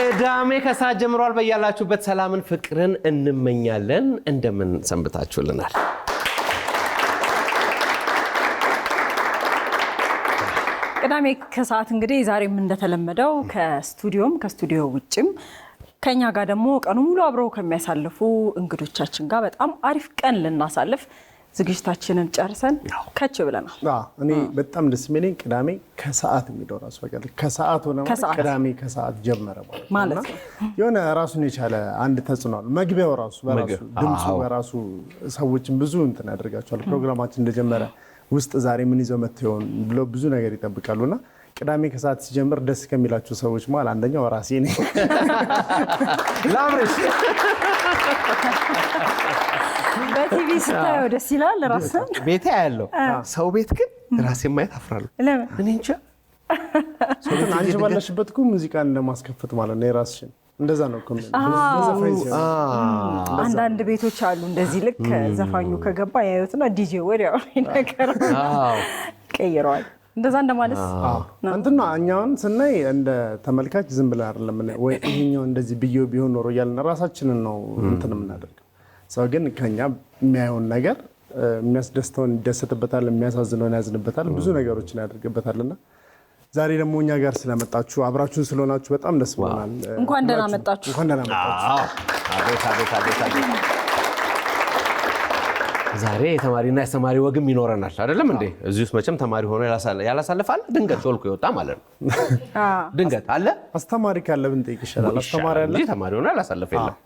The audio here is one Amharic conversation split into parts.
ቅዳሜ ከሰዓት ጀምሯል። በያላችሁበት ሰላምን ፍቅርን እንመኛለን። እንደምን ሰንብታችሁልናል? ቅዳሜ ከሰዓት እንግዲህ ዛሬም እንደተለመደው ከስቱዲዮ ውጭም ከኛ ጋር ደግሞ ቀኑ ሙሉ አብረው ከሚያሳልፉ እንግዶቻችን ጋር በጣም አሪፍ ቀን ልናሳልፍ ዝግጅታችንን ጨርሰን ከች ብለናል። እኔ በጣም ደስ የሚለኝ ቅዳሜ ከሰዓት የሚለው ራሱ በቃ ከሰዓት ሆነ ቅዳሜ ከሰዓት ጀመረ ማለት ነው። የሆነ ራሱን የቻለ አንድ ተጽዕኖ አለው። መግቢያው ራሱ በራሱ ድምፁ በራሱ ሰዎችን ብዙ እንትን ያደርጋቸዋል። ፕሮግራማችን እንደጀመረ ውስጥ ዛሬ ምን ይዘው መጥተው ብለው ብዙ ነገር ይጠብቃሉና ቅዳሜ ከሰዓት ሲጀምር ደስ ከሚላቸው ሰዎች ማለት አንደኛው ራሴ ነኝ። ላምርሽ በቲቪ ስታየው ደስ ይላል። ራስን ቤቴ ያለው ሰው ቤት ግን ራሴን ማየት አፍራለሁ። ለምን? እኔ እንጃ። አንቺ ባለሽበት እኮ ሙዚቃን እንደማስከፈት ማለት ነው። የራስሽን እንደዛ ነው እኮ አንዳንድ ቤቶች አሉ እንደዚህ ልክ ዘፋኙ ከገባ ያዩትና ዲጄ ወዲያው ነገር ቀይረዋል። እንደዛ እንደማለት እንትና እኛውን ስናይ እንደ ተመልካች ዝም ብለን አይደለም ወይ ይሄኛው እንደዚህ ብዬው ቢሆን ኖሮ እያልን ራሳችንን ነው እንትን የምናደርገው። ሰው ግን ከኛ የሚያየውን ነገር የሚያስደስተውን ይደሰትበታል፣ የሚያሳዝነውን ያዝንበታል፣ ብዙ ነገሮችን ያደርግበታልና ዛሬ ደግሞ እኛ ጋር ስለመጣችሁ አብራችሁን ስለሆናችሁ በጣም ደስ ብሎናል። እንኳን ደህና መጣችሁ። እንኳን ደህና መጣችሁ። አቤት ዛሬ የተማሪና የአስተማሪ ወግም ይኖረናል አይደለም እንዴ? እዚህ ውስጥ መቼም ተማሪ ሆኖ ያላሳልፋል ድንገት ሾልኮ ይወጣ ማለት ነው። ድንገት አለ አስተማሪ ካለ ብንጠይቅ ይሻላል። አስተማሪ አለ እንጂ ተማሪ ሆኖ ያላሳልፍ የለም።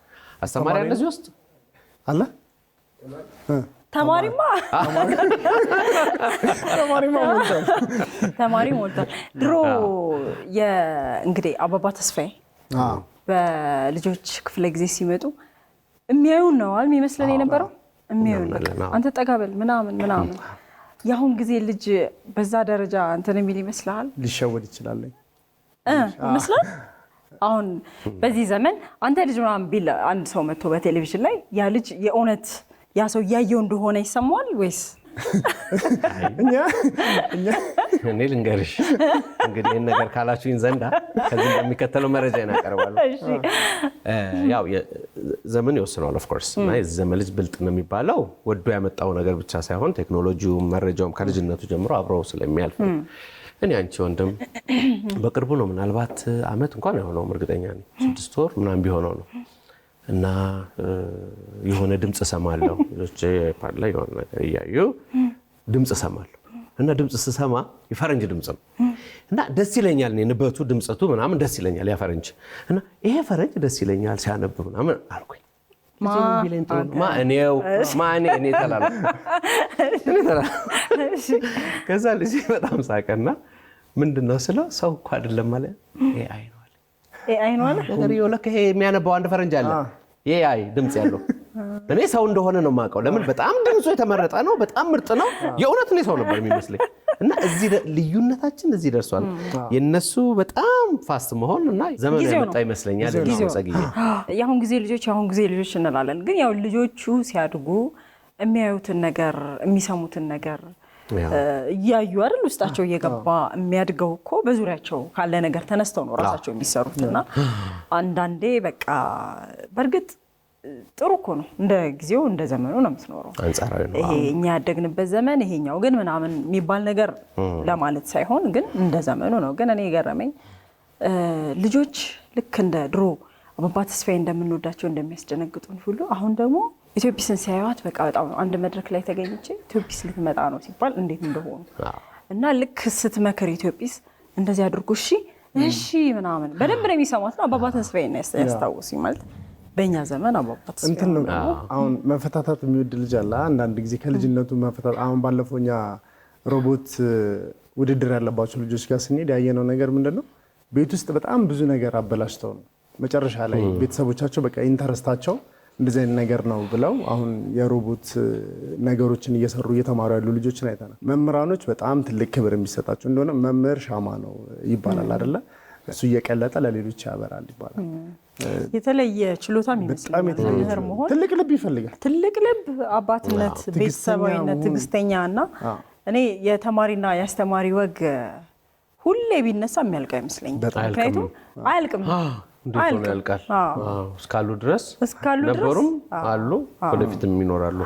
አስተማሪ አለ እዚህ ውስጥ አለ? ተማሪ ሞልቷል። ድሮ እንግዲህ አበባ ተስፋዬ በልጆች ክፍለ ጊዜ ሲመጡ የሚያዩን ነው የሚመስለን የነበረው። የሚያዩን አንተ ጠጋበል ምናምን የአሁን ጊዜ ልጅ በዛ ደረጃ እንትን የሚል ይመስልሃል? ሊሸወድ ይችላል ይመስላል። አሁን በዚህ ዘመን አንተ ልጅ ምናምን ቢል አንድ ሰው መጥቶ በቴሌቪዥን ላይ ያ ልጅ የእውነት ያ ሰው እያየው እንደሆነ ይሰማዋል ወይስ? እኔ ልንገርሽ እንግዲህ ይህን ነገር ካላችሁኝ ዘንዳ ከዚህ እንደሚከተለው መረጃ እናቀርባለሁ። ያው ዘመን ይወስነዋል ኦፍኮርስ። እና የዚህ ዘመን ልጅ ብልጥ ነው የሚባለው ወዶ ያመጣው ነገር ብቻ ሳይሆን ቴክኖሎጂውም መረጃውም ከልጅነቱ ጀምሮ አብረው ስለሚያልፍ። እኔ አንቺ ወንድም በቅርቡ ነው ምናልባት አመት እንኳን አይሆነውም እርግጠኛ ነኝ 6 ወር ምናምን ቢሆነው ነው እና የሆነ ድምጽ ሰማለሁ ልጆቼ ፓድ ላይ የሆነ ነገር እያዩ ድምጽ ሰማለሁ እና ድምጽ ስሰማ የፈረንጅ ድምጽ ነው እና ደስ ይለኛል። እኔ ንበቱ ድምጽቱ ምናምን ደስ ይለኛል ያ ፈረንጅ እና ይሄ ፈረንጅ ደስ ይለኛል ሲያነብ ምናምን አልኩኝ። እኔ ተላላ ከዛ ልጅ በጣም ሳቀና ምንድነው ስለው ሰው እኮ አይደለም ማለት ኤአይ ነው አለ። ኤአይ ነው አለ ነገር ይወለከ ይሄ የሚያነባው አንድ ፈረንጅ አለ ኤአይ ድምጽ ያለው። እኔ ሰው እንደሆነ ነው የማውቀው። ለምን በጣም ድምጹ የተመረጠ ነው፣ በጣም ምርጥ ነው። የእውነት ነው ሰው ነበር የሚመስለኝ። እና እዚህ ልዩነታችን እዚህ ደርሷል። የነሱ በጣም ፋስት መሆን እና ዘመኑ ያመጣ ይመስለኛል። የአሁን ጊዜ ልጆች እንላለን፣ ግን ያው ልጆቹ ሲያድጉ የሚያዩትን ነገር የሚሰሙትን ነገር እያዩ አይደል ውስጣቸው እየገባ የሚያድገው እኮ በዙሪያቸው ካለ ነገር ተነስተው ነው ራሳቸው የሚሰሩትና አንዳንዴ በቃ በርግጥ ጥሩ እኮ ነው። እንደ ጊዜው እንደ ዘመኑ ነው የምትኖረው። አንጻራዊ ነው ይሄ እኛ ያደግንበት ዘመን ይሄኛው ግን ምናምን የሚባል ነገር ለማለት ሳይሆን ግን እንደ ዘመኑ ነው። ግን እኔ የገረመኝ ልጆች ልክ እንደ ድሮ አበባ ተስፋዬ እንደምንወዳቸው እንደሚያስደነግጡን ሁሉ አሁን ደግሞ ኢትዮጲስን ሲያዩት በቃ በጣም አንድ መድረክ ላይ ተገኝቼ ኢትዮጲስ ልትመጣ ነው ሲባል እንዴት እንደሆኑ እና ልክ ስትመክር ኢትዮጲስ እንደዚህ አድርጎ እሺ ምናምን በደንብ ነው የሚሰማት ነው። አበባ ተስፋዬ ነው ያስታውሱኝ ማለት በእኛ ዘመን አበባ ተስፋዬ እንትን ነው። አሁን መፈታታት የሚወድ ልጅ አለ አንዳንድ ጊዜ ከልጅነቱ መፈታታት። አሁን ባለፈው እኛ ሮቦት ውድድር ያለባቸው ልጆች ጋር ስንሄድ ያየነው ነገር ምንድነው ቤት ውስጥ በጣም ብዙ ነገር አበላሽተው ነው መጨረሻ ላይ ቤተሰቦቻቸው በቃ ኢንተረስታቸው እንደዚህ አይነት ነገር ነው ብለው አሁን የሮቦት ነገሮችን እየሰሩ እየተማሩ ያሉ ልጆችን አይተናል። መምህራኖች በጣም ትልቅ ክብር የሚሰጣቸው እንደሆነ መምህር ሻማ ነው ይባላል አይደለ? እሱ እየቀለጠ ለሌሎች ያበራል ይባላል። የተለየ ችሎታም ይመስላል መምህር መሆን። ትልቅ ልብ ይፈልጋል። ትልቅ ልብ፣ አባትነት፣ ቤተሰባዊነት፣ ትዕግስተኛ እና እኔ የተማሪና የአስተማሪ ወግ ሁሌ ቢነሳ የሚያልቅ አይመስለኝም። ምክንያቱም አያልቅም። እንዴት ነው ያልቃል? እስካሉ ድረስ ነበሩም አሉ ወደፊትም ይኖራሉ።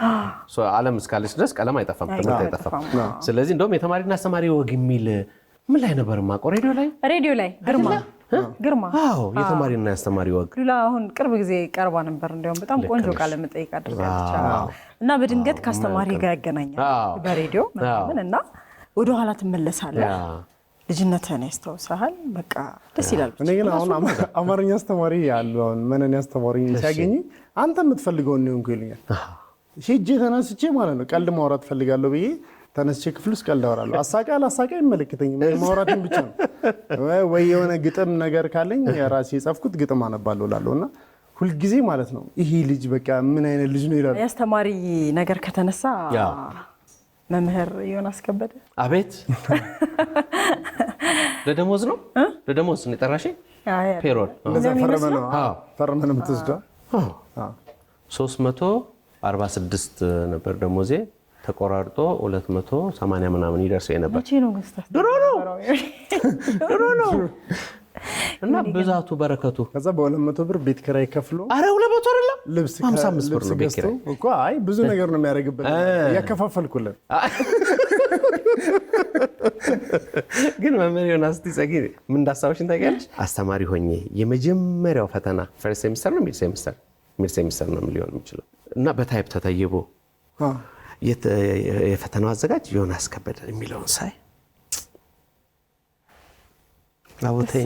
ዓለም እስካለች ድረስ ቀለም አይጠፋም፣ ትምህርት አይጠፋም። ስለዚህ እንደውም የተማሪና አስተማሪ ወግ የሚል ምን ላይ ነበር የማውቀው? ሬዲዮ ላይ ግርማ የተማሪና የአስተማሪ ወግ ሉላ አሁን ቅርብ ጊዜ ቀርባ ነበር። እንዲያውም በጣም ቆንጆ ቃለ መጠይቅ አድርጋለች እና በድንገት ከአስተማሪ ጋር ያገናኛል በሬዲዮ ምናምን እና ወደኋላ ትመለሳለህ። ልጅነትህን ያስታውሳል። በቃ ደስ ይላል። እኔ ግን አሁን አማርኛ አስተማሪ ያሉ አሁን መነን አስተማሪ ሲያገኝ አንተ የምትፈልገውን ነው ይሉኛል። ሄጄ ተነስቼ ማለት ነው ቀልድ ማውራት ፈልጋለሁ ብዬ ተነስቼ ክፍል ውስጥ ቀልድ አወራለሁ። አሳቃ አይመለከተኝም። ማውራትን ብቻ ነው ወይ የሆነ ግጥም ነገር ካለኝ የራሴ የጻፍኩት ግጥም አነባለሁ እላለሁ እና ሁልጊዜ ማለት ነው ይሄ ልጅ በቃ ምን አይነት ልጅ ነው ይላሉ። የአስተማሪ ነገር ከተነሳ መምህር ዮናስ ከበደ አቤት ለደሞዝ ነው የጠራሽኝ? ፔሮል ፈርመን የምትወስደው 346 ነበር ደሞዜ ተቆራርጦ 280 ምናምን ይደርሰው ነበር። ድሮ ነው እና ብዛቱ በረከቱ ከዛ በ200 ብር ቤት ኪራይ ከፍሎ 200 አይደለም ልብስ 55 ብር ነው ቤት ኪራይ እኮ። አይ ብዙ ነገር ነው የሚያደርግበት ያከፋፈልኩልን። ግን መምህር ዮናስ ጸጊ ምን እንዳሳብሽን ታውቂያለሽ? አስተማሪ ሆኜ የመጀመሪያው ፈተና ፈርስት ሴሚስተር ነው ሚድ ሴሚስተር ነው ሊሆን የሚችለው እና በታይፕ ተተይቦ የፈተናው አዘጋጅ ዮናስ ከበደ የሚለውን ሳይ አውተኝ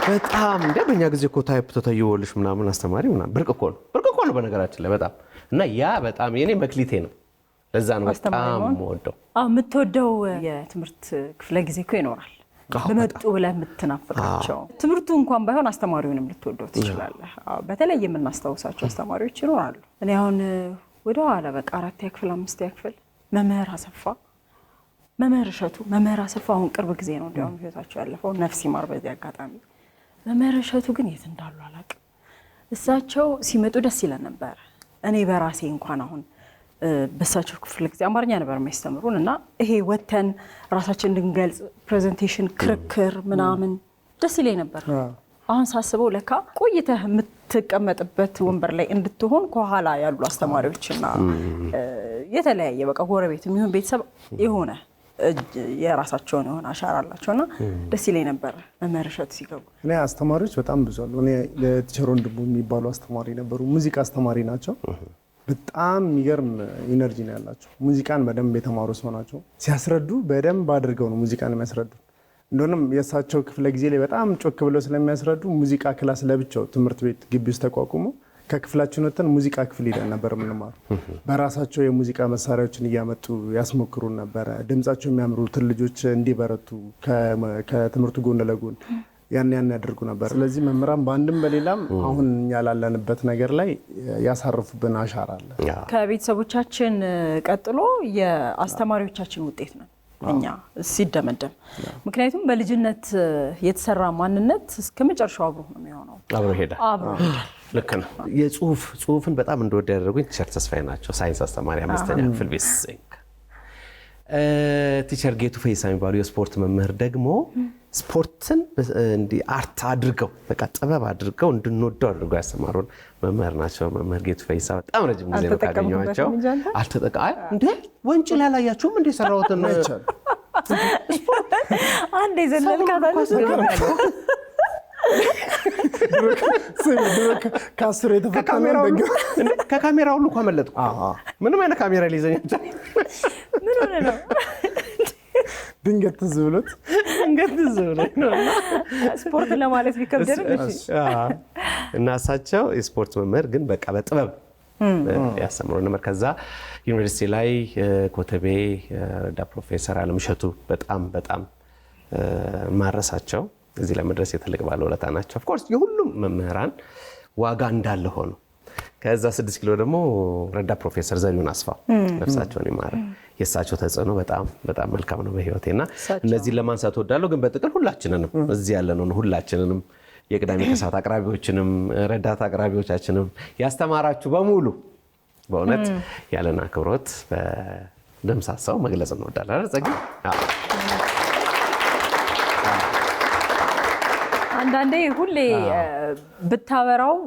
በጣም እንደ በእኛ ጊዜ እኮ ታይፕ ተተይቦልሽ ምናምን አስተማሪ ምናምን ብርቅ እኮ ነው በነገራችን ላይ በጣም እና ያ በጣም የኔ መክሊቴ ነው። ለዛ ነው በጣም የምወደው። የምትወደው የትምህርት ክፍለ ጊዜ እኮ ይኖራል በመጡ ብለህ የምትናፍቃቸው። ትምህርቱ እንኳን ባይሆን አስተማሪውንም ልትወደው ትችላለህ። በተለይ የምናስታውሳቸው አስተማሪዎች ይኖራሉ። እኔ አሁን ወደ ኋላ በቃ 4ኛ ክፍል 5ኛ ክፍል መምህር እሸቱ አሁን ቅርብ ጊዜ ነው እንዲያውም ህይወታቸው ያለፈው፣ ነፍስ ይማር በዚህ አጋጣሚ። መምህር እሸቱ ግን የት እንዳሉ አላውቅም። እሳቸው ሲመጡ ደስ ይለን ነበር። እኔ በራሴ እንኳን አሁን በሳቸው ክፍል ጊዜ አማርኛ ነበር የሚያስተምሩን እና ይሄ ወተን ራሳችን እንድንገልጽ ፕሬዘንቴሽን፣ ክርክር ምናምን ደስ ይለኝ ነበር። አሁን ሳስበው ለካ ቆይተህ የምትቀመጥበት ወንበር ላይ እንድትሆን ከኋላ ያሉ አስተማሪዎችና የተለያየ በቃ ጎረቤት የሚሆን ቤተሰብ የሆነ የራሳቸውን የሆነ አሻራ አላቸውና ደስ ይለኝ ነበር መምህር እሸቱ ሲገቡ። እኔ አስተማሪዎች በጣም ብዙ አሉ። እኔ ለቲቸር ወንድሙ የሚባሉ አስተማሪ ነበሩ። ሙዚቃ አስተማሪ ናቸው። በጣም የሚገርም ኢነርጂ ነው ያላቸው። ሙዚቃን በደንብ የተማሩ ሰው ናቸው። ሲያስረዱ በደንብ አድርገው ነው ሙዚቃን የሚያስረዱ። እንደሆነም የእሳቸው ክፍለ ጊዜ ላይ በጣም ጮክ ብለው ስለሚያስረዱ ሙዚቃ ክላስ ለብቻው ትምህርት ቤት ግቢ ውስጥ ተቋቁሞ ከክፍላችን ወጥተን ሙዚቃ ክፍል ሄደን ነበር የምንማሩ። በራሳቸው የሙዚቃ መሳሪያዎችን እያመጡ ያስሞክሩን ነበረ። ድምጻቸው የሚያምሩትን ልጆች እንዲበረቱ ከትምህርቱ ጎን ለጎን ያን ያደርጉ ነበር። ስለዚህ መምህራን በአንድም በሌላም አሁን ያላለንበት ነገር ላይ ያሳርፉብን አሻራ አለ። ከቤተሰቦቻችን ቀጥሎ የአስተማሪዎቻችን ውጤት ነው እኛ ሲደመደም። ምክንያቱም በልጅነት የተሰራ ማንነት እስከ መጨረሻው አብሮ ነው የሚሆነው። አብሮ ይሄዳል። ልክ ነው። ጽሁፍን በጣም እንደወደ ያደረጉኝ ቲቸር ተስፋዬ ናቸው። ሳይንስ አስተማሪ 5ኛ ክፍል ቤት ቲቸር ጌቱ ፈይሳ የሚባሉ የስፖርት መምህር ደግሞ ስፖርትን እንዲህ አርት አድርገው በቃ ጥበብ አድርገው እንድንወደው አድርገው ያስተማሩን መምህር ናቸው። መምህር ጌቱ ፈይሳ በጣም ረጅም ጊዜ ካገኘኋቸው እንዴ ወንጭ ላይ አላያችሁም እንዴ ሰራሁትን አንዴ ዘለልካታል ከአስሩ የተፈተነው ከካሜራ ሁሉ እኮ አመለጥኩ። ምንም አይነት ካሜራ ሊይዘኝ ምን ሆነ ነው ድንገት ትዝ ብሎት ነው ስፖርት ለማለት ቢከብደን እና እሳቸው የስፖርት መምህር ግን በቃ በጥበብ ያስተምሩ ነበር። ከዛ ዩኒቨርሲቲ ላይ ኮተቤ ረዳት ፕሮፌሰር አለምሸቱ በጣም ማረሳቸው እዚህ ለመድረስ የትልቅ ባለውለታ ናቸው። ኦፍ ኮርስ የሁሉም መምህራን ዋጋ እንዳለ ሆኖ ከዛ 6 ኪሎ ደግሞ ረዳት ፕሮፌሰር ዘሪሁን አስፋው ነፍሳቸውን ይማረ የእሳቸው ተጽዕኖ በጣም በጣም መልካም ነው በህይወቴና እነዚህን ለማንሳት እወዳለሁ። ግን በጥቅል ሁላችንንም እዚህ ያለነው ሁላችንንም የቅዳሜ ከሰዓት አቅራቢዎችንም ረዳት አቅራቢዎቻችንም ያስተማራችሁ በሙሉ በእውነት ያለና አክብሮት በደምሳሳው መግለጽ እንወዳለን አይደል ጸጋ? አንዳንዴ ሁሌ ብታወራው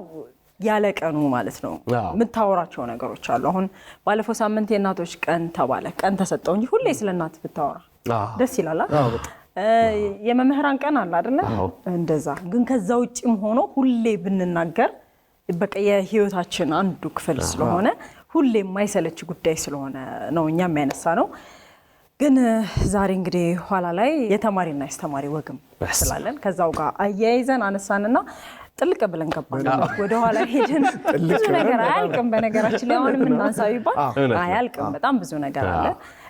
ያለቀኑ ማለት ነው የምታወራቸው ነገሮች አሉ። አሁን ባለፈው ሳምንት የእናቶች ቀን ተባለ፣ ቀን ተሰጠው እንጂ ሁሌ ስለ እናት ብታወራ ደስ ይላል። የመምህራን ቀን አለ አይደለ? እንደዛ ግን ከዛ ውጭም ሆኖ ሁሌ ብንናገር በቃ የህይወታችን አንዱ ክፍል ስለሆነ ሁሌ የማይሰለች ጉዳይ ስለሆነ ነው እኛ የሚያነሳ ነው። ግን ዛሬ እንግዲህ ኋላ ላይ የተማሪና ያስተማሪ ወግም ስላለን ከዛው ጋር አያይዘን አነሳንና ጥልቅ ብለን ገባን። ወደ ኋላ ሄደን ብዙ ነገር አያልቅም። በነገራችን ላይ አሁን ምን እናንሳው ይባል አያልቅም። በጣም ብዙ ነገር አለ።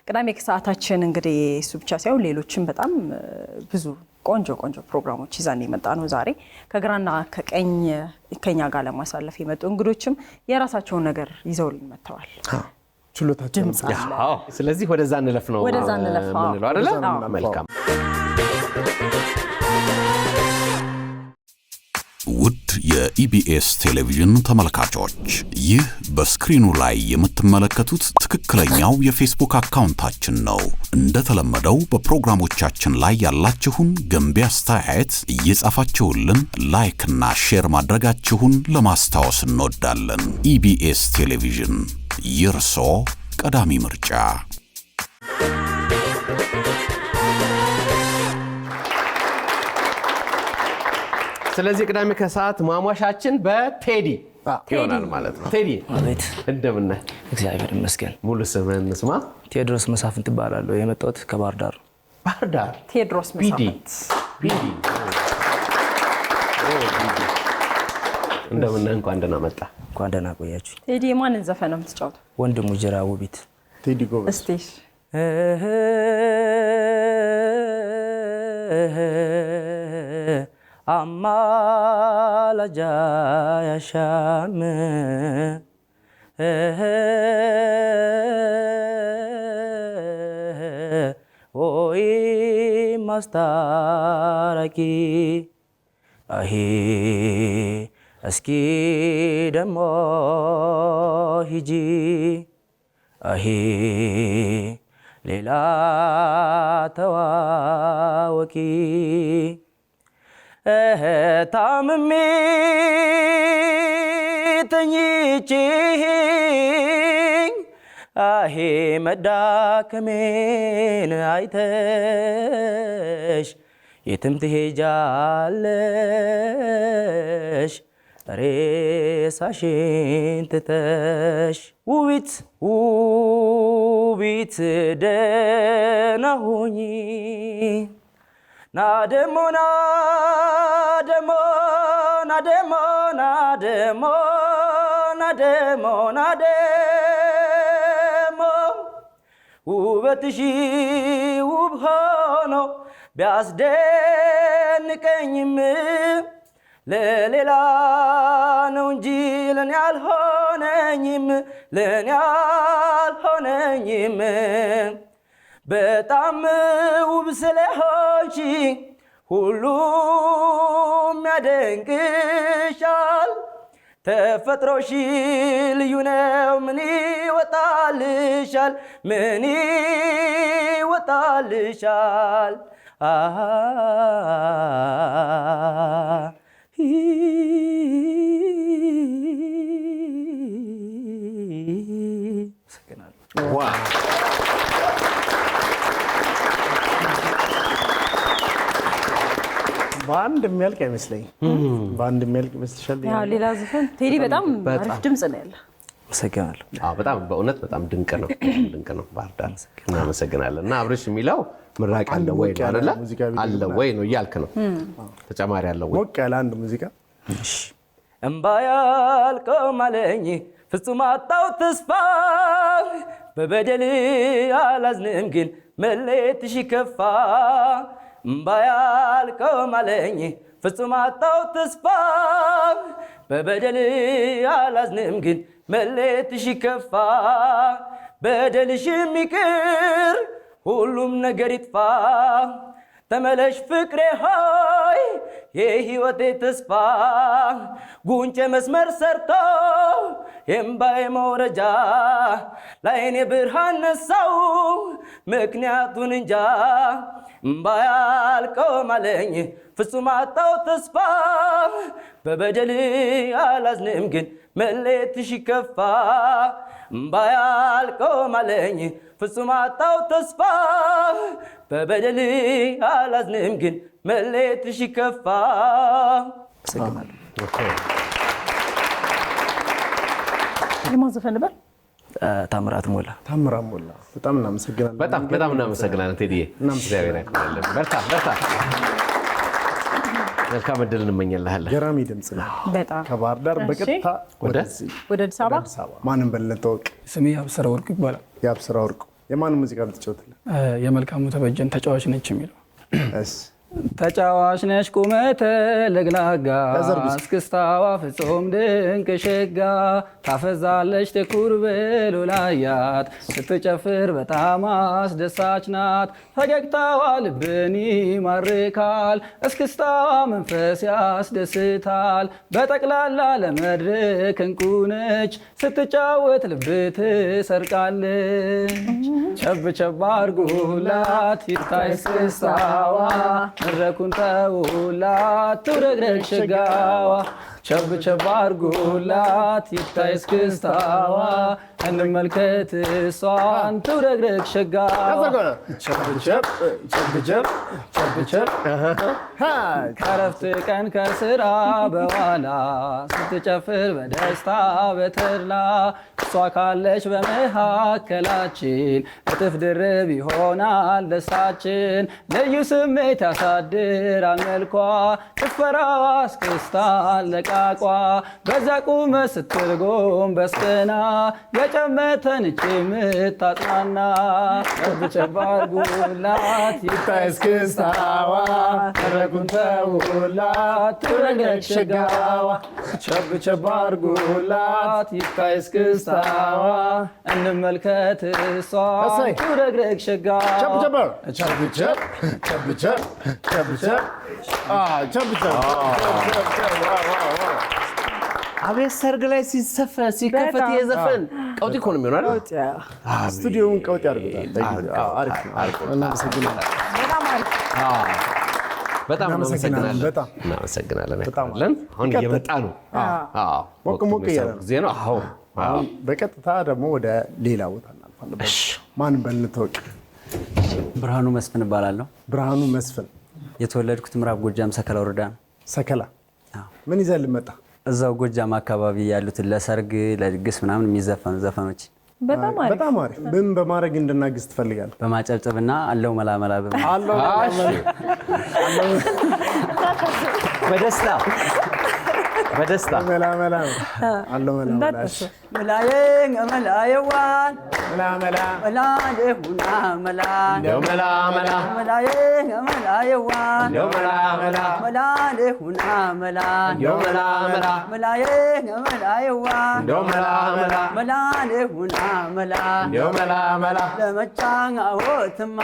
ቅዳሜ ከሰዓታችን እንግዲህ እሱ ብቻ ሳይሆን ሌሎችም በጣም ብዙ ቆንጆ ፕሮግራሞች ይዘን የመጣ ነው። ዛሬ ከግራና ከቀኝ ከኛ ጋር ለማሳለፍ የመጡ እንግዶችም የራሳቸውን ነገር ይዘውልን መጥተዋል። ችሎታችን ስለዚህ ወደዛ እንለፍ ነው ምንለው አይደለ? መልካም ውድ የኢቢኤስ ቴሌቪዥን ተመልካቾች፣ ይህ በስክሪኑ ላይ የምትመለከቱት ትክክለኛው የፌስቡክ አካውንታችን ነው። እንደተለመደው በፕሮግራሞቻችን ላይ ያላችሁን ገንቢ አስተያየት እየጻፋችሁልን ላይክ እና ሼር ማድረጋችሁን ለማስታወስ እንወዳለን። ኢቢኤስ ቴሌቪዥን የርሶ ቀዳሚ ምርጫ። ስለዚህ ቅዳሜ ከሰዓት ማሟሻችን በቴዲ ይሆናል ማለት ነው። ቴዲ አቤት፣ እንደምን ነህ? እግዚአብሔር ይመስገን። ሙሉ ስምህን እንስማ። ቴዎድሮስ መሳፍንት እባላለሁ። የመጣሁት ከባህር ዳር። ባህር ዳር። ቴዎድሮስ መሳፍንት ቢዲ። እንደምን ነህ? እንኳን ደህና መጣ። እንኳን ደህና ቆያችሁ። ቴዲ የማንን ዘፈን ነው የምትጫወተው? ወንድሙ ጅራ ውቢት። ቴዲ ጎበዝ። እስቲ አማላጃ ያሻም ሆይ ማስታረቂ አሄ እስኪ ደሞ ሂጂ አሄ ሌላ ተዋወቂ ታምሜ ተኝቼ አሄ መዳከሜን አይተሽ የትም ትሄጃለሽ ሬሳሽን ትተሽ ውቢት ውቢት ደህና ሁኚ ናደሞ ናደሞ ናደሞ ናደሞ ናደሞ ናደሞ ውበትሽ ውብ ሆኖ ቢያስደንቀኝም ለሌላ ነው እንጂ ለኔ አልሆነኝም ለኔ አልሆነኝም በጣም ውብ ስለሆንሽ ሁሉም ያደንቅሻል ተፈጥሮሽ ልዩ ነው ምን ይወጣልሻል ምን ይወጣልሻል በአንድ የሚያልቅ አይመስለኝም። በአንድ የሚያልቅ ይመስልሻል? ያው ሌላ ዘፈን ቴዲ በጣም አሪፍ ድምጽ ነው ያለው። አመሰግናለሁ። በጣም በእውነት በጣም ድንቅ ነው ድንቅ ነው። ባህር ዳር እናመሰግናለን። እና አብርሽ የሚለው ምራቅ አለ ወይ ነው አይደለ? አለ ወይ ነው እያልክ ነው። ተጨማሪ አለ ወይ? ሞቅ ያለ አንድ ሙዚቃ። እሺ እምባ ያልቆም አለኝ ፍጹም አጣው ተስፋ በበደል አላዝንም ግን መለየትሽ ከፋ እምባያልቀውም አለኝ ፍጹም አጣው ተስፋ በበደል አላዝንም ግን መለየትሽ ይከፋ በደልሽ ይቅር ሁሉም ነገር ይጥፋ ተመለሽ ፍቅሬ ሆይ የህይወቴ ተስፋ ጉንጬ መስመር ሰርቶ የእምባዬ መውረጃ ላይኔ ብርሃን ነሳው ምክንያቱን እንጃ እምባዬ አልቆም አለኝ ፍጹም አጣው ተስፋ በበደል አላዝንም ግን መለየትሽ ይከፋ እምባዬ አልቆም አለኝ ፍጹም አጣው ተስፋ በበደል አላዝንም ግን መለየትሽ ይከፋ። የማዘፈን ነበር ታምራት ሞላ በጣም እናመሰግናለን። በጣም እናመሰግናለን ቴዲዬ። እግዚአብሔር ያክብርልን። በርታ። መልካም እድል እንመኝልሃለን። ገራሚ ድምጽ ነው። በጣም ከባህር ዳር በቀጥታ ወደ አዲስ አበባ ማንም በልነት ተወቅ። ስሜ ያብስራ ወርቁ ይባላል። ያብስራ ወርቁ የማን ሙዚቃ ልትጫወትልን? የመልካሙ ተበጀን ተጫዋች ነች የሚለው ተጫዋች ነሽ ቁመተ ለግላጋ እስክስታዋ ፍጹም ድንቅ ሸጋ ታፈዛለች ትኩር ብሎ ላያት ስትጨፍር በጣም አስደሳች ናት ፈገግታዋ ልብን ይማርካል እስክስታዋ መንፈስ ያስደስታል በጠቅላላ ለመድረክ እንቁ ነች ስትጫወት ልብ ትሰርቃለች ቸብ ቸብ አርጉላት ይታይ እስክስታዋ መድረኩን ተውላት ትውረግረግ ሸጋዋ ቸብ ቸብ አርጉላት ይታይ እስክስታዋ እንመልከት እሷን ትውረግረግ ሸጋዋ ቸብ ከረፍት ቀን ከስራ በኋላ ስትጨፍር በደስታ በተድላ እሷ ካለች በመካከላችን እጥፍ ድርብ ይሆናል ደስታችን ልዩ ስሜት ያሳድራል መልኳ ጭፈራዋ እስክስታ ለቃቋ በዛ ቁመት ስትርጎም በስቀና የጨመተን እጅ የምታጽናና ቸብ አርጉላት ይታይ እስክስታዋ መድረኩን ተውላት ትውረግረግ ሸጋዋ ቸብ አርጉላት ይታይ እስክስታዋ እንመልከት እሷን ትውረግረግ ሸጋዋ አቤት ሰርግ ላይ ሲከፈት የዘፈን ቀውጢ እኮ ነው የሚሆነው። ስቱዲዮውን ቀውጢ አድርጎታል። አሪፍ ነው። እናመሰግናለን። በጣም እናመሰግናለን። አሁን እየመጣ ነው። ሞቅ እያለ ነው ጊዜ ነው። በቀጥታ ደግሞ ወደ ሌላ ቦታ እናልፋለን። ማን በልነት ተወቅ? ብርሃኑ መስፍን እባላለሁ። ብርሃኑ መስፍን የተወለድኩት ምዕራብ ጎጃም ሰከላ ወረዳ ነው። ሰከላ። ምን ይዘህ ልመጣ? እዛው ጎጃም አካባቢ ያሉትን ለሰርግ ለድግስ ምናምን የሚዘፈኑ ዘፈኖች። በጣም አሪፍ። ምን በማድረግ እንድናግዝ ትፈልጋለህ? በማጨብጨብና አለው መላመላ በደስታ መላመላ አለው መላመላ መላየን መላየዋን መላመላ መላየሁና መላን እንደው መላመላ መላየን መላየዋን እንደው መላመላ መላየሁና መላን እንደው መላመላ መላየን መላየዋን እንደው መላመላ መላየሁና መላን እንደው መላመላ ለመጫወትማ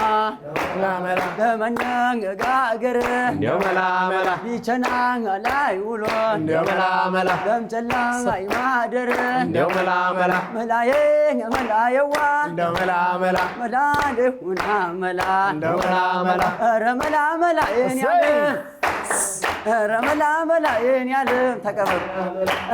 መላመላ ለመኛን ጋገር እንደው መላመላ ቢቸናን ላይ ውሎ እንደው መላመላ ለምጨላን አይማደር እንደው መላመላ መላየን መላየዋን እንደው መላመላ መላየሁና መላን እንደው መላመላ ኧረ መላመላ የኔ ዓለም ኧረ መላመላ የኔ ዓለም ተቀበል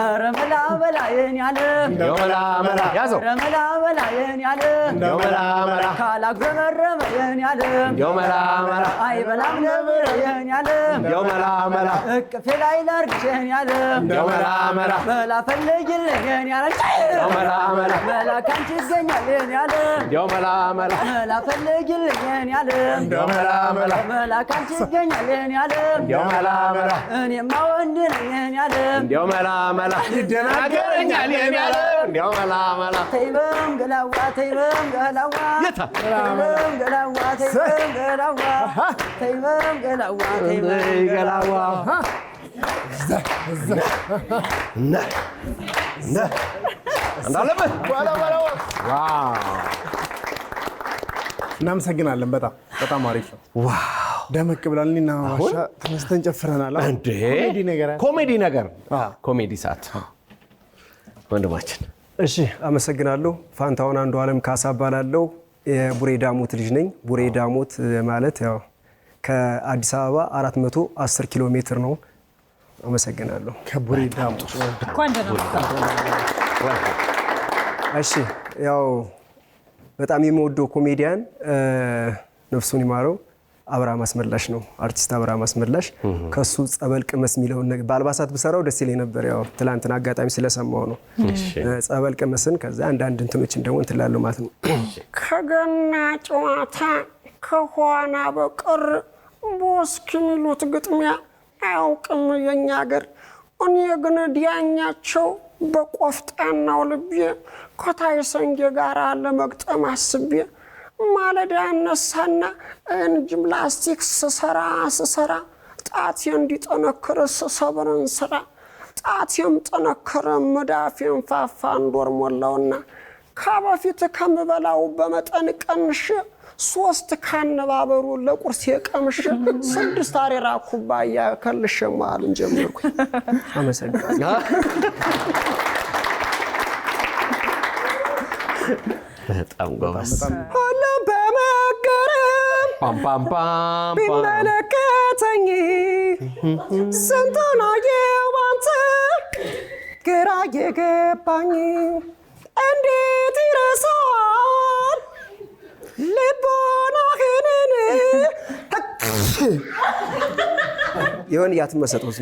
ኧረ መላመላ የኔ ዓለም እንደው መላመላ ያዘው ኧረ መላመላ የኔ ዓለም እንደው መላመላ ካላጉረመረመ የኔ ዓለም እንደው መላመላ አይበላም ነበር የኔ ዓለም እንደው መላመላ እቅፌ ላይ ላርግሽ የኔ ዓለም እንደው መላመላ መላ ፈልጊልኝ የኔ ዓለም እንደው መላመላ መላ ካንቺ ይገኛል የኔ ዓለም እንደው መላመላ መላ ፈልጊልኝ የኔ ዓለም እንደው መላመላ መላ ካንቺ ይገኛል የኔ ዓለም እንደው መላመላ መላ እኔማ ወንድ ነኝ የኔ ዓለም እንዲያው መላ መላ ይደናገረኛል የኔ ዓለም እንዲያው መላ መላ ተይበም ገላዋ ተይበም ገላዋ የታ ተይበም ገላዋ ተይበም ገላዋ ተይበም ገላዋ ተይበም ገላዋ እንዳለበት እናመሰግናለን። በጣም አሪፍ ነው። ደመቅ ብላል። እኔና ማሻ ተነስተን ጨፍረናል። እንዴ ኮሜዲ ሰዓት ወንድማችን። እሺ አመሰግናለሁ። ፋንታውን አንዱ ዓለም ካሳ እባላለሁ። የቡሬ ዳሞት ልጅ ነኝ። ቡሬ ዳሞት ማለት ያው ከአዲስ አበባ 410 ኪሎ ሜትር ነው። አመሰግናለሁ። ከቡሬ ዳሞት እሺ ያው በጣም የምወደው ኮሜዲያን ነፍሱን ይማረው አብርሃም አስመላሽ ነው። አርቲስት አብርሃም አስመላሽ ከሱ ጸበል ቅመስ የሚለውን ነገር በአልባሳት ብሰራው ደስ ይለኝ ነበር። ያው ትላንትና አጋጣሚ ስለሰማው ነው። ጸበል ቅመስን ከዛ አንዳንድ እንትኖችን ደግሞ እንትላለሁ ማለት ነው። ከገና ጨዋታ ከኋና በቀር ቦስክ የሚሉት ግጥሚያ አያውቅም የኛ ሀገር። እኔ ግን ዲያኛቸው በቆፍጣናው ልቤ ከታይሰንጌ ጋር ለመግጠም አስቤ ማለዳ እነሳና ጂምናስቲክ ስሰራ ጣቴ እንዲጠነክር ስሰብርን ስራ ጣቴም ጠነከረ መዳፌን ፋፋ እንዶር ሞላውና ከበፊት ከምበላው በመጠን ቀንሽ 3 ካነባበሩ ለቁርስ የቀምሽ 6 አሬራ ኩባያ ከልሽ ማልን ጀመርኩ። አመሰግናለሁ። በጣም ጎበዝ ሁሉም በመገረም ፓም ቢመለከተኝ ስንቱን አየሁ ባንተ ግራ የገባኝ እንዴት ይረሳል ልቦናህንን ይሁን ያትመሰጡት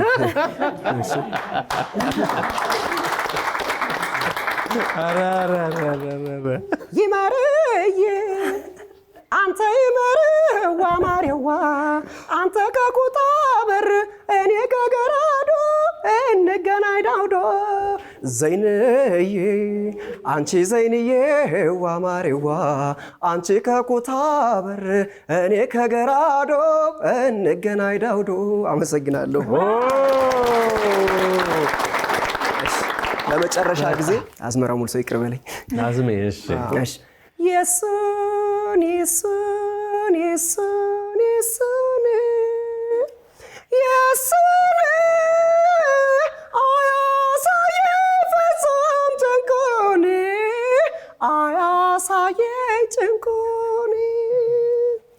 ይመርዬ አንተ ይመርዋ ማርዋ አንተ ከኩታ በር እኔ ከገራዶ እንገናኝ ዳውዶ ዘይንዬ አንቺ ዘይንዬ ዋማሬዋ አንቺ ከኩታ በር እኔ ከገራዶ እንገናኝ ዳውዶ። አመሰግናለሁ። ለመጨረሻ ጊዜ አዝመራ ሙሉ ሰው ይቅር በለኝ። አዝሜ እሺ የሱን የሱን የሱን የሱን የሱን አያሳየኝ ፍጹም ጭንቁን አያሳየኝ ጭንቁን።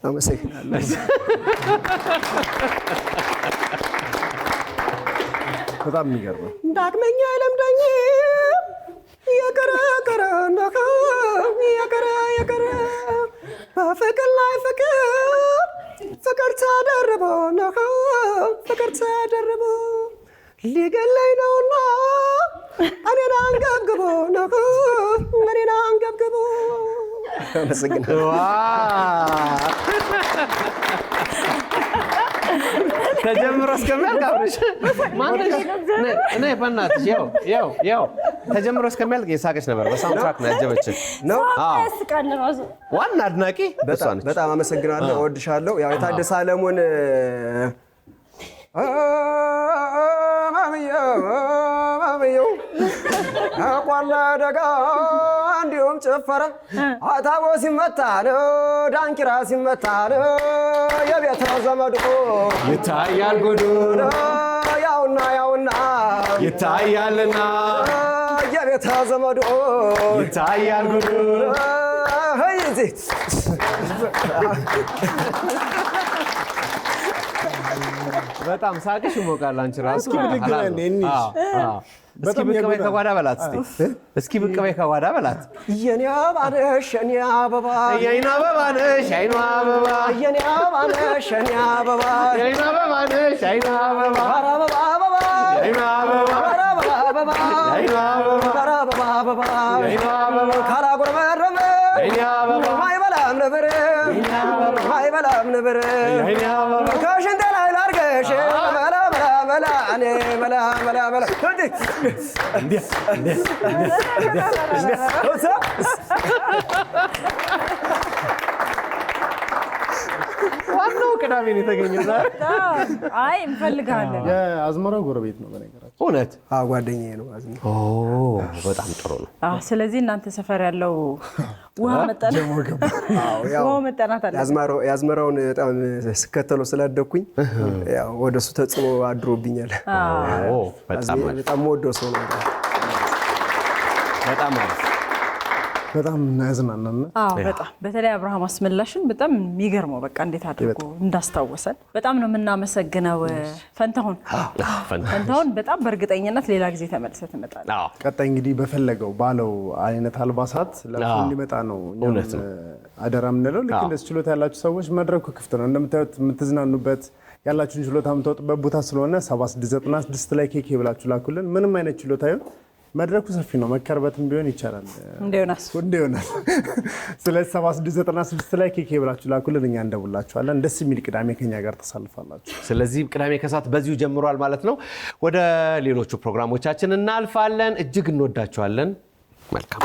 አመሰግናለሁ። በጣም የሚገርም ዳግመኛ አይለምደኝ የቀረ በፍቅር ላይ ፍቅር ተደርቦ ፍቅር ተደርቦ ሊገለኝ ነውና እኔን አንገብግቦ እኔን አንገብግቦ። አመሰግናለሁ። ተጀምሮ እስከሚያልቅ አብረሽ ማነሽ እኔ በእናትሽ ያው ተጀምሮ እስከሚያልቅ የሳቀች ነበር። በሳውንድ ትራክ ነው ያጀበችን ነው። ዋና አድናቂ በጣም አመሰግናለሁ። እወድሻለሁ። ያው የታደሰ አለሙን ማምየው አቋላ ደጋ እንዲሁም ጭፈራ አታቦ ሲመታ ነው ዳንኪራ ሲመታ ነው የቤት ነው ዘመዱ ይታያል ጉዱ ያውና ይታያልና የቤት ነው ዘመዱ ይታያል ጉዱ እዚህ በጣም ሳቅሽ ይሞቃል። አንቺ ራሱ እስኪ ብቅ በይ ከጓዳ በላት። እስኪ ብቅ በይ ከጓዳ በላት። የኔ አበባ ነሽ የኔ አበባ የኔ አበባ ነሽ የኔ አበባ የኔ አበባ ነሽ የኔ አበባ የኔ አበባ ነሽ የኔ አበባ አበባ አበባ የኔ አበባ አበባ አበባ የኔ አበባ አበባ አበባ የኔ አበባ ካላጎረመረመ የኔ አበባ አይበላም ነበር አይበላም ነበር የኔ አበባ ከሽንቴ ላይ ላድርገሽ በላ በላ እኔ መላ መላ መላ ዋናው ቅዳሜ ነው የተገኘው ዛሬ። አይ እንፈልጋለን። የአዝመራው ጎረቤት ነው በነገራችን። እውነት? አዎ ጓደኛዬ ነው አዝመራ። በጣም ጥሩ ነው። ስለዚህ እናንተ ሰፈር ያለው ውሃ መጠናት አለ። የአዝመራውን በጣም ስከተለው ስላደኩኝ ያው ወደሱ ተጽዕኖ አድሮብኛል። በጣም ወደው ሰው ነው። በጣም አሪፍ። በጣም ያዝናናል። በጣም በተለይ አብርሃም አስመላሽን በጣም የሚገርመው በቃ እንዴት አድርጎ እንዳስታወሰን በጣም ነው የምናመሰግነው። ፈንታሁን በጣም በእርግጠኝነት ሌላ ጊዜ ተመልሰህ ትመጣለህ። ቀጣይ እንግዲህ በፈለገው ባለው አይነት አልባሳት ለሱ እንዲመጣ ነው አደራ የምንለው። ልክ እንደዚህ ችሎታ ያላችሁ ሰዎች መድረኩ ክፍት ነው። እንደምታዩት የምትዝናኑበት ያላችሁን ችሎታ የምታወጡበት ቦታ ስለሆነ 7696 ላይ ኬኬ ብላችሁ ላኩልን። ምንም አይነት ችሎታ ይሁን መድረኩ ሰፊ ነው። መከርበትም ቢሆን ይቻላል እንደሆነስ። ስለዚህ 7696 ላይ ኬኬ ብላችሁ ላኩልን፣ እኛ እንደውላችኋለን። ደስ የሚል ቅዳሜ ከኛ ጋር ተሳልፋላችሁ። ስለዚህ ቅዳሜ ከሰዓት በዚሁ ጀምሯል ማለት ነው። ወደ ሌሎቹ ፕሮግራሞቻችን እናልፋለን። እጅግ እንወዳችኋለን። መልካም